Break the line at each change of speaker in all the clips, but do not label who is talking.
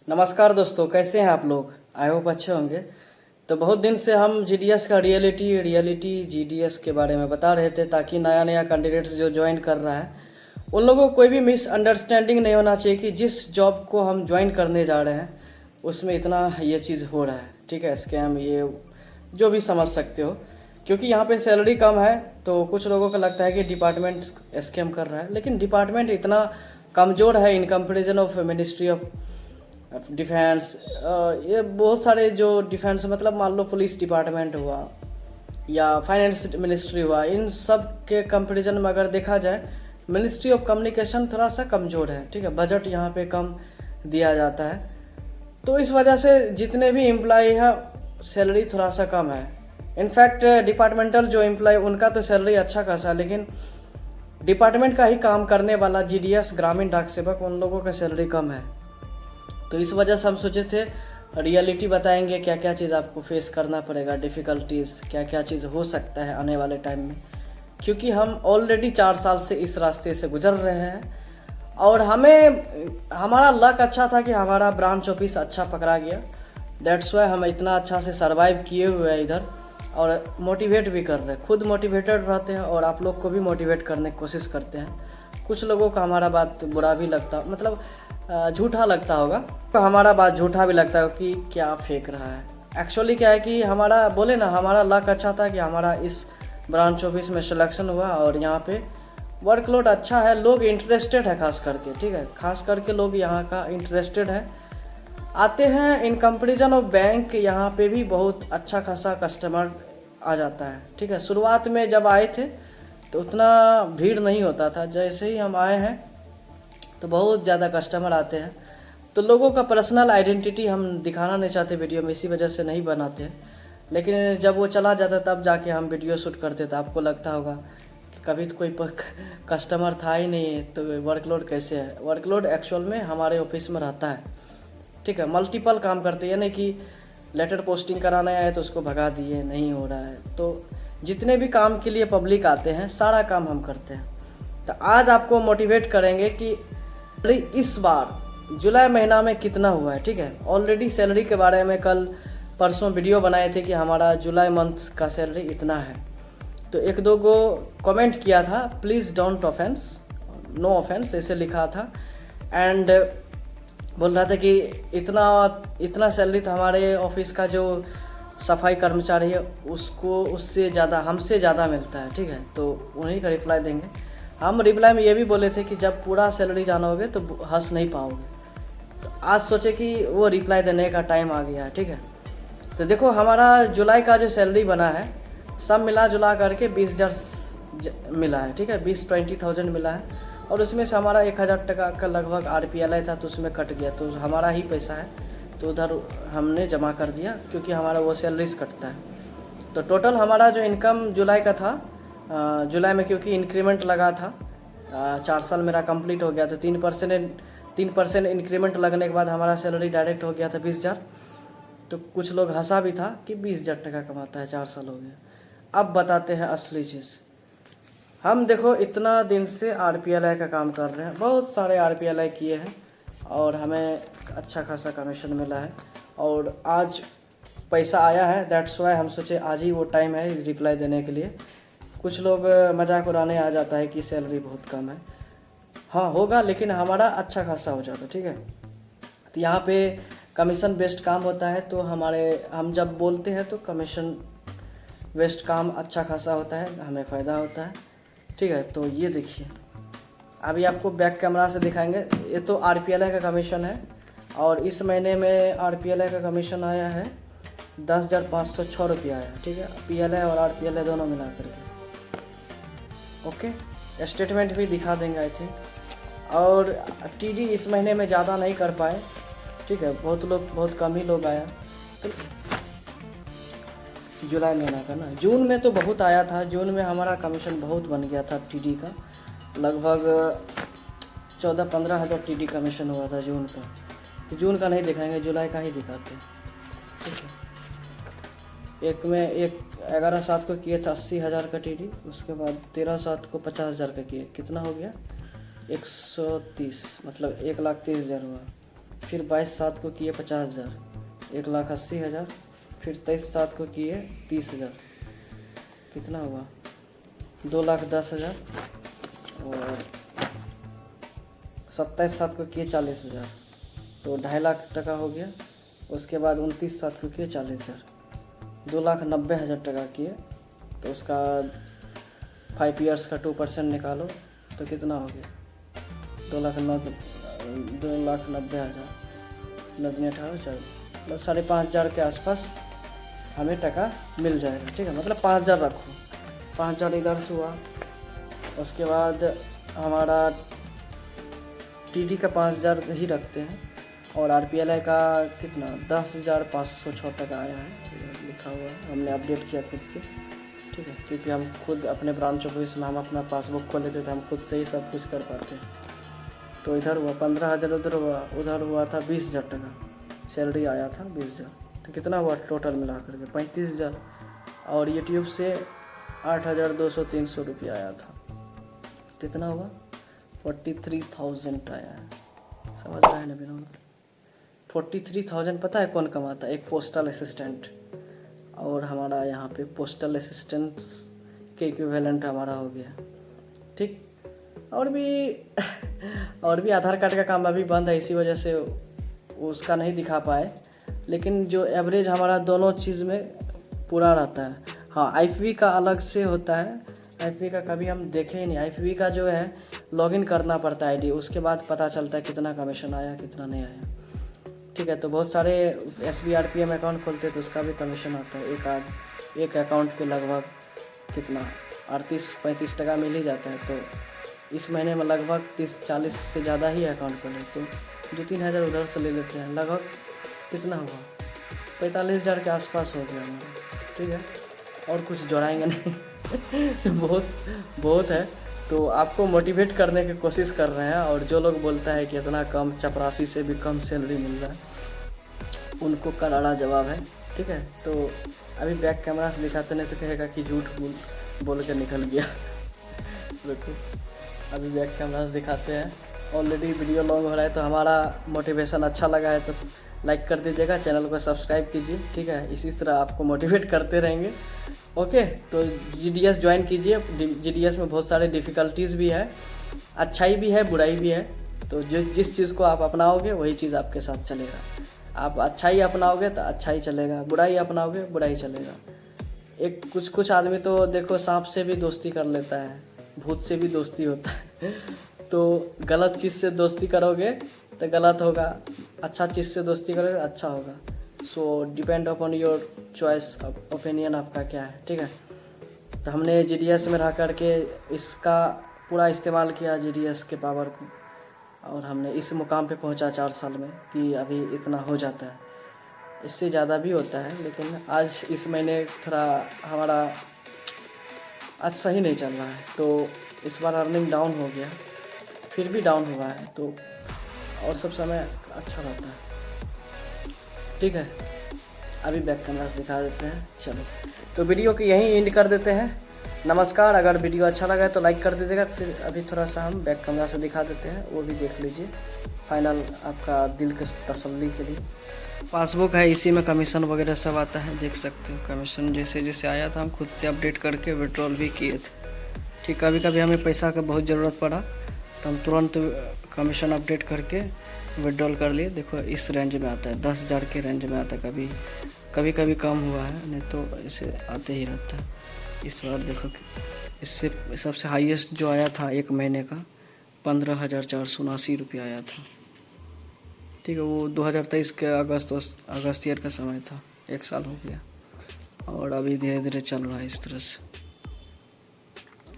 नमस्कार दोस्तों, कैसे हैं आप लोग। आई होप अच्छे होंगे। तो बहुत दिन से हम जीडीएस का रियलिटी जीडीएस के बारे में बता रहे थे, ताकि नया नया कैंडिडेट्स जो ज्वाइन कर रहा है उन लोगों को कोई भी मिसअंडरस्टैंडिंग नहीं होना चाहिए कि जिस जॉब को हम ज्वाइन करने जा रहे हैं उसमें इतना ये चीज़ हो रहा है। ठीक है, स्कैम ये जो भी समझ सकते हो, क्योंकि यहाँ पे सैलरी कम है तो कुछ लोगों को लगता है कि डिपार्टमेंट स्कैम कर रहा है, लेकिन डिपार्टमेंट इतना कमज़ोर है in comparison of ministry of defence. ये बहुत सारे जो डिफेंस मतलब मान लो पुलिस डिपार्टमेंट हुआ या फाइनेंस मिनिस्ट्री हुआ, इन सब के कंपैरिजन में अगर देखा जाए मिनिस्ट्री ऑफ कम्युनिकेशन थोड़ा सा कमज़ोर है। ठीक है, बजट यहाँ पे कम दिया जाता है, तो इस वजह से जितने भी एम्प्लॉय है सैलरी थोड़ा सा कम है। इनफैक्ट डिपार्टमेंटल जो एम्प्लॉय उनका तो सैलरी अच्छा खासा है, लेकिन डिपार्टमेंट का ही काम करने वाला जीडीएस ग्रामीण डाक सेवक उन लोगों का सैलरी कम है। तो इस वजह से हम सोचे थे रियलिटी बताएंगे, क्या क्या चीज़ आपको फेस करना पड़ेगा, डिफ़िकल्टीज़ क्या क्या चीज़ हो सकता है आने वाले टाइम में, क्योंकि हम ऑलरेडी 4 साल से इस रास्ते से गुजर रहे हैं। और हमारा लक अच्छा था कि हमारा ब्रांच ऑफिस अच्छा पकड़ा गया, दैट्स वाई हम इतना अच्छा से सर्वाइव किए हुए हैं इधर, और मोटिवेट भी कर रहे हैं, खुद मोटिवेटेड रहते हैं और आप लोग को भी मोटिवेट करने की कोशिश करते हैं। कुछ लोगों का हमारा बात बुरा भी लगता, मतलब झूठा लगता होगा, तो हमारा बात झूठा भी लगता है कि क्या फेंक रहा है। एक्चुअली क्या है कि हमारा बोले ना, हमारा लक अच्छा था कि हमारा इस ब्रांच ऑफिस में सिलेक्शन हुआ और यहाँ पे वर्कलोड अच्छा है, लोग इंटरेस्टेड है खास करके। ठीक है, खास करके लोग यहाँ का इंटरेस्टेड है, आते हैं। इन कंपेरिजन ऑफ बैंक यहाँ पे भी बहुत अच्छा खासा कस्टमर आ जाता है। ठीक है, शुरुआत में जब आए थे तो उतना भीड़ नहीं होता था, जैसे ही हम आए हैं तो बहुत ज़्यादा कस्टमर आते हैं। तो लोगों का पर्सनल आइडेंटिटी हम दिखाना नहीं चाहते वीडियो में, इसी वजह से नहीं बनाते हैं। लेकिन जब वो चला जाता तब जाके हम वीडियो शूट करते, तो आपको लगता होगा कि कभी तो कोई कस्टमर था ही नहीं है तो वर्कलोड कैसे है। वर्कलोड एक्चुअल में हमारे ऑफिस में रहता है। ठीक है, मल्टीपल काम करते हैं, नहीं कि लेटर पोस्टिंग कराने आए तो उसको भगा दिए, नहीं हो रहा है। तो जितने भी काम के लिए पब्लिक आते हैं सारा काम हम करते हैं। तो आज आपको मोटिवेट करेंगे कि इस बार जुलाई महीना में कितना हुआ है। ठीक है, ऑलरेडी सैलरी के बारे में कल परसों वीडियो बनाए थे कि हमारा जुलाई मंथ का सैलरी इतना है। तो एक दो को कमेंट किया था, please don't offence, no offence ऐसे लिखा था, एंड बोल रहा था कि इतना सैलरी तो हमारे ऑफिस का जो सफाई कर्मचारी है उसको उससे ज़्यादा, हमसे ज़्यादा मिलता है। ठीक है, तो उन्हीं का रिप्लाई देंगे। हम रिप्लाई में ये भी बोले थे कि जब पूरा सैलरी जानोगे तो हंस नहीं पाओगे। तो आज सोचे कि वो रिप्लाई देने का टाइम आ गया है। ठीक है, तो देखो हमारा जुलाई का जो सैलरी बना है सब मिला जुला करके 20,000 मिला है। ठीक है, 20,000 मिला है, और उसमें से हमारा 1,000 टका का लगभग RPLI था, तो उसमें कट गया, तो हमारा ही पैसा है तो उधर हमने जमा कर दिया, क्योंकि हमारा वो सैलरीज कटता है। तो टोटल हमारा जो इनकम जुलाई का था, जुलाई में क्योंकि इंक्रीमेंट लगा था, 4 साल मेरा कंप्लीट हो गया, तो 3% इंक्रीमेंट लगने के बाद हमारा सैलरी डायरेक्ट हो गया था 20,000। तो कुछ लोग हंसा भी था कि 20,000 टका कमाता है, 4 साल हो गया। अब बताते हैं असली चीज़। हम देखो इतना दिन से RPLI का काम कर रहे हैं, बहुत सारे RPLI किए हैं और हमें अच्छा खासा कमीशन मिला है, और आज पैसा आया है, दैट्स वाई हम सोचे आज ही वो टाइम है रिप्लाई देने के लिए। कुछ लोग मजाक उड़ाने आ जाता है कि सैलरी बहुत कम है, हाँ होगा, लेकिन हमारा अच्छा खासा हो जाता। ठीक है, तो यहाँ पे कमीशन बेस्ड काम होता है, तो हम जब बोलते हैं तो कमीशन बेस्ड काम अच्छा खासा होता है, हमें फ़ायदा होता है। ठीक है, तो ये देखिए अभी आपको बैक कैमरा से दिखाएंगे। ये तो RPLI का कमीशन है, और इस महीने में RPLI का कमीशन आया है 10,506 रुपया आया। ठीक है, PLI और RPLI दोनों मिला करके। ओके, स्टेटमेंट भी दिखा देंगे आई थिंक। और TD इस महीने में ज़्यादा नहीं कर पाए। ठीक है, बहुत कम ही लोग आया। तो जुलाई महीना का ना, जून में तो बहुत आया था, जून में हमारा कमीशन बहुत बन गया था TD का, लगभग 14-15 हज़ार TD कमीशन हुआ था जून का। तो जून का नहीं दिखाएंगे, जुलाई का ही दिखाते हैं। ठीक है, एक में 11/7 को किए थे 80,000 का TD, उसके बाद 13/7 को 50,000 का किए, कितना हो गया 130, मतलब 1,30,000 हुआ। फिर 22/7 को किए 50,000, 1,80,000। फिर 23/7 को किए 30,000, कितना हुआ 2,10,000। और 27/7 को किए 40,000, तो 2.5 लाख टका हो गया। उसके बाद 29/7 को किए 40,000, 2,90,000 टका किए। तो उसका 5 ईयर्स का 2% निकालो तो कितना हो गया 2,90,000, 18,000, बस 5,500 के आसपास हमें टका मिल जाएगा। ठीक है, मतलब 5,000 रखो, 5,000 इधर से हुआ। उसके बाद हमारा टीडी का 5,000 ही रखते हैं, और RPLI का कितना 10,506 टका आया है, लिखा हुआ है, हमने अपडेट किया खुद से। ठीक है, क्योंकि हम खुद अपने ब्रांच ऑफिस में हम अपना पासबुक खोल लेते थे, हम खुद से ही सब कुछ कर पाते हैं। तो इधर हुआ 15,000, उधर हुआ था 20,000 टका सैलरी आया था 20,000। तो कितना हुआ टोटल मिला करके 35,000। और यूट्यूब से 8,200-300 रुपये आया था, कितना हुआ 43,000 आया है। समझ रहा है ना विनोद? 43,000 पता है कौन कमाता है? एक पोस्टल असिस्टेंट। और हमारा यहाँ पे पोस्टल असिस्टेंट्स के इक्विवेलेंट हमारा हो गया। ठीक, और भी आधार कार्ड का काम अभी बंद है, इसी वजह से उसका नहीं दिखा पाए। लेकिन जो एवरेज हमारा दोनों चीज़ में पूरा रहता है। हाँ, IFV का अलग से होता है, IFV का कभी हम देखे ही नहीं। IFV का जो है लॉगिन करना पड़ता है ID, उसके बाद पता चलता है कितना कमीशन आया कितना नहीं आया। ठीक है, तो बहुत सारे SB RPM अकाउंट खोलते हैं तो उसका भी कमीशन आता है। एक अकाउंट पे लगभग कितना 38-35 टका मिल ही जाता है। तो इस महीने में लगभग 30-40 से ज़्यादा ही अकाउंट खोले, तो 2-3 हज़ार उधर से ले लेते हैं। लगभग कितना हुआ 45,000 के आसपास हो गया हमारा। ठीक है, और कुछ जोड़ाएंगे नहीं बहुत है। तो आपको मोटिवेट करने की कोशिश कर रहे हैं। और जो लोग बोलता है कि इतना कम, चपरासी से भी कम सैलरी मिल रहा है, उनको करारा जवाब है। ठीक है, तो अभी बैक कैमरा से दिखाते नहीं तो कहेगा कि झूठ बोल के निकल गया। देखो अभी बैक कैमरा से दिखाते हैं। ऑलरेडी वीडियो लॉन्ग हो रहा है, तो हमारा मोटिवेशन अच्छा लगा है तो लाइक कर दीजिएगा, चैनल को सब्सक्राइब कीजिए। ठीक है, इसी तरह आपको मोटिवेट करते रहेंगे। ओके, तो GDS ज्वाइन कीजिए। GDS में बहुत सारे डिफ़िकल्टीज़ भी है, अच्छाई भी है, बुराई भी है। तो जिस चीज़ को आप अपनाओगे वही चीज़ आपके साथ चलेगा। आप अच्छाई अपनाओगे तो अच्छाई चलेगा, बुराई अपनाओगे बुराई चलेगा। एक कुछ आदमी तो देखो सांप से भी दोस्ती कर लेता है, भूत से भी दोस्ती होता है। तो गलत चीज़ से दोस्ती करोगे तो गलत होगा, अच्छा चीज़ से दोस्ती करोगे अच्छा होगा। सो depend upon your choice, opinion आपका क्या है। ठीक है, तो हमने GDS में रह करके इसका पूरा इस्तेमाल किया, GDS के पावर को, और हमने इस मुकाम पे पहुंचा 4 साल में कि अभी इतना हो जाता है। इससे ज़्यादा भी होता है, लेकिन आज इस महीने थोड़ा हमारा आज सही नहीं चल रहा है, तो इस बार अर्निंग डाउन हो गया, फिर भी डाउन हुआ है। तो और सब समय अच्छा रहता है। ठीक है, अभी बैक कैमरा से दिखा देते हैं। चलो, तो वीडियो को यहीं एंड कर देते हैं। नमस्कार। अगर वीडियो अच्छा लगा है तो लाइक कर दीजिएगा। फिर अभी थोड़ा सा हम बैक कैमरा से दिखा देते हैं, वो भी देख लीजिए, फाइनल आपका दिल के तसल्ली के लिए। पासबुक है, इसी में कमीशन वगैरह सब आता है, देख सकते हो। कमीशन जैसे जैसे आया था हम खुद से अपडेट करके विड्रॉल भी किए थे। ठीक, कभी कभी हमें पैसा का बहुत ज़रूरत पड़ा तो हम तुरंत कमीशन अपडेट करके विड्रॉल कर लिए। देखो इस रेंज में आता है, 10,000 के रेंज में आता है। कभी कम हुआ है, नहीं तो इसे आते ही रहता है। इस बार देखो इससे सबसे हाईएस्ट जो आया था एक महीने का 15,479 रुपये आया था। ठीक है, वो 2023 के अगस्त ईयर का समय था, 1 साल हो गया। और अभी धीरे धीरे चल रहा है इस तरह से।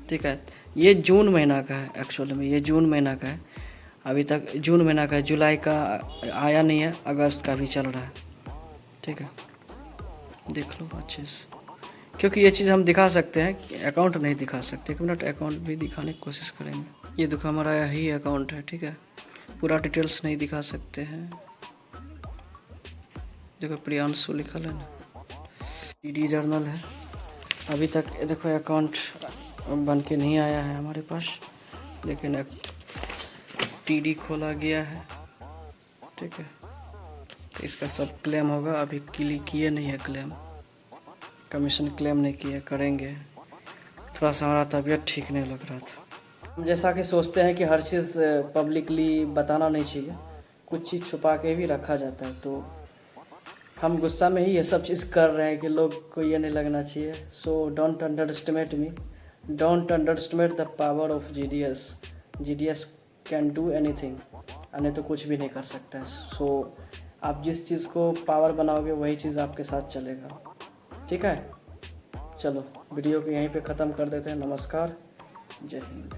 ठीक है, ये जून महीना का है, एक्चुअल में ये जून महीना का है। अभी तक जून महीना का है, जुलाई का आया नहीं है, अगस्त का भी चल रहा है। ठीक है, देख लो अच्छे से, क्योंकि ये चीज़ हम दिखा सकते हैं, अकाउंट नहीं दिखा सकते। 1 मिनट, अकाउंट भी दिखाने की कोशिश करेंगे। ये देखो हमारा यही अकाउंट है। ठीक है, पूरा डिटेल्स नहीं दिखा सकते हैं। देखो प्रियांशु लिखल है ना, TD जर्नल है। अभी तक देखो अकाउंट बन के नहीं आया है हमारे पास, लेकिन TD खोला गया है। ठीक है, तो इसका सब क्लेम होगा। अभी किए नहीं है क्लेम, कमीशन क्लेम नहीं किए, करेंगे। थोड़ा सा हमारा तबीयत ठीक नहीं लग रहा था। हम जैसा कि सोचते हैं कि हर चीज़ पब्लिकली बताना नहीं चाहिए, कुछ चीज़ छुपा के भी रखा जाता है, तो हम गुस्सा में ही ये सब चीज़ कर रहे हैं कि लोग को ये नहीं लगना चाहिए। So don't under estimate me, don't under estimate the power of GDS। GDS can do anything, नहीं तो कुछ भी नहीं कर सकता है। सो आप जिस चीज़ को पावर बनाओगे वही चीज़ आपके साथ चलेगा। ठीक है, चलो वीडियो को यहीं पे ख़त्म कर देते हैं। नमस्कार, जय हिंद।